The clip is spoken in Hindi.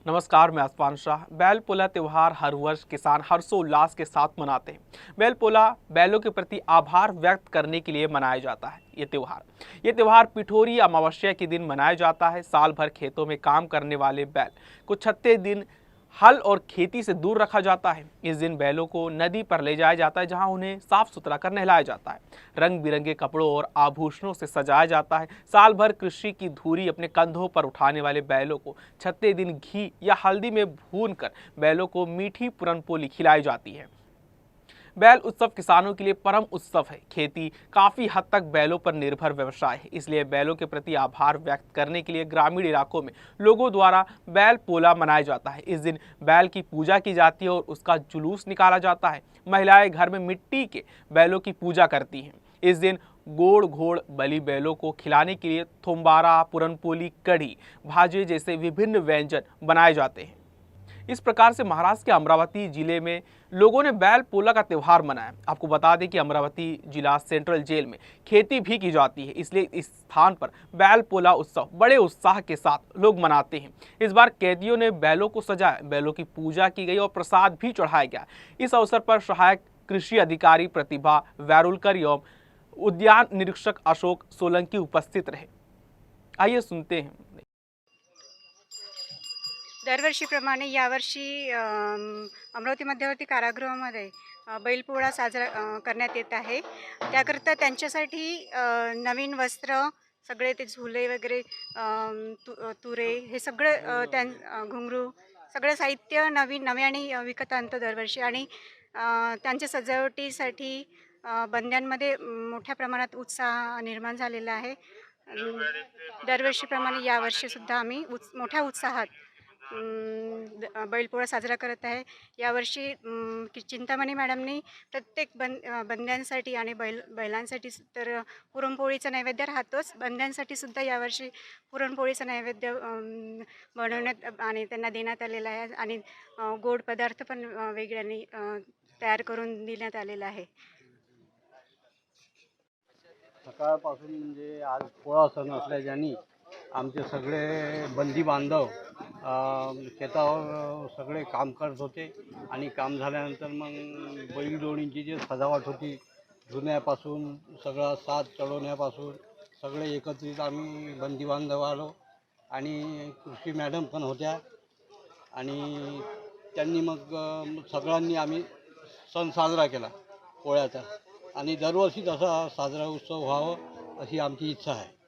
नमस्कार, मैं आसमान शाह। बैल पोला त्यौहार हर वर्ष किसान हर्षोल्लास के साथ मनाते हैं। बैल पोला बैलों के प्रति आभार व्यक्त करने के लिए मनाया जाता है। ये त्योहार पिठोरी अमावस्या के दिन मनाया जाता है। साल भर खेतों में काम करने वाले बैल को 36 दिन हल और खेती से दूर रखा जाता है। इस दिन बैलों को नदी पर ले जाया जाता है, जहां उन्हें साफ सुथरा कर नहलाया जाता है। रंग बिरंगे कपड़ों और आभूषणों से सजाया जाता है। साल भर कृषि की धूरी अपने कंधों पर उठाने वाले बैलों को 36 दिन घी या हल्दी में भूनकर बैलों को मीठी पुरनपोली खिलाई जाती है। बैल उत्सव किसानों के लिए परम उत्सव है। खेती काफी हद तक बैलों पर निर्भर व्यवसाय है, इसलिए बैलों के प्रति आभार व्यक्त करने के लिए ग्रामीण इलाकों में लोगों द्वारा बैल पोला मनाया जाता है। इस दिन बैल की पूजा की जाती है और उसका जुलूस निकाला जाता है। महिलाएं घर में मिट्टी के बैलों की पूजा करती हैं। इस दिन गोड़ घोड़ बलि बैलों को खिलाने के लिए थोम्बारा, पुरनपोली, कढ़ी, भाजे जैसे विभिन्न व्यंजन बनाए जाते हैं। इस प्रकार से महाराष्ट्र के अमरावती जिले में लोगों ने बैल पोला का त्यौहार मनाया। आपको बता दें कि अमरावती जिला सेंट्रल जेल में खेती भी की जाती है, इसलिए इस स्थान पर बैल पोला उत्सव बड़े उत्साह के साथ लोग मनाते हैं। इस बार कैदियों ने बैलों को सजाया, बैलों की पूजा की गई और प्रसाद भी चढ़ाया गया। इस अवसर पर सहायक कृषि अधिकारी प्रतिभा वैरुलकर एवं उद्यान निरीक्षक अशोक सोलंकी उपस्थित रहे। आइए सुनते हैं। दरवर्षीप्रमाणे यावर्षी अमरावती मध्यवर्ती कारागृहामध्ये बैलपोळा साजरा करण्यात येत आहे। त्याकरता त्यांच्यासाठी नवीन वस्त्र, सगळे ते झुले वगैरे, तुरे हे सगळे, घुंगरू, सगळं साहित्य नव्याने विकत आणतो दरवर्षी। आणि त्यांच्या सजावटीसाठी बंद्यांमध्ये मोठ्या प्रमाणात उत्साह निर्माण झालेला आहे। दरवर्षीप्रमाणे यावर्षीसुद्धा आम्ही मोठ्या उत्साहात बैलपोळा साजरा करत आहे। यावर्षी चिंतामणी मॅडमनी प्रत्येक बंद्यांसाठी आणि बैलांसाठी तर पुरणपोळीचा नैवेद्य राहतोच। बंद्यांसाठी सुद्धा यावर्षी पुरणपोळीचा नैवेद्य बनवण्यात आणि त्यांना देण्यात आलेला आहे। आणि गोड पदार्थ पण वेगळ्याने तयार करून देण्यात आलेला आहे। सकाळपासून म्हणजे आज पोळा सण असल्याच्यानी आमचे सगळे बंदी बांधव शेतावर सगळे काम करत होते। आणि काम झाल्यानंतर मग बैलजोडींची जी सजावट होती, धुण्यापासून सगळा साज चढवण्यापासून सगळे एकत्रित आम्ही बंदी बांधव आलो। आणि कृषी मॅडम पण होत्या आणि त्यांनी मग सगळ्यांनी आम्ही सण साजरा केला पोळ्याचा। आणि दरवर्षी तसा साजरा उत्सव व्हावं अशी आमची इच्छा आहे।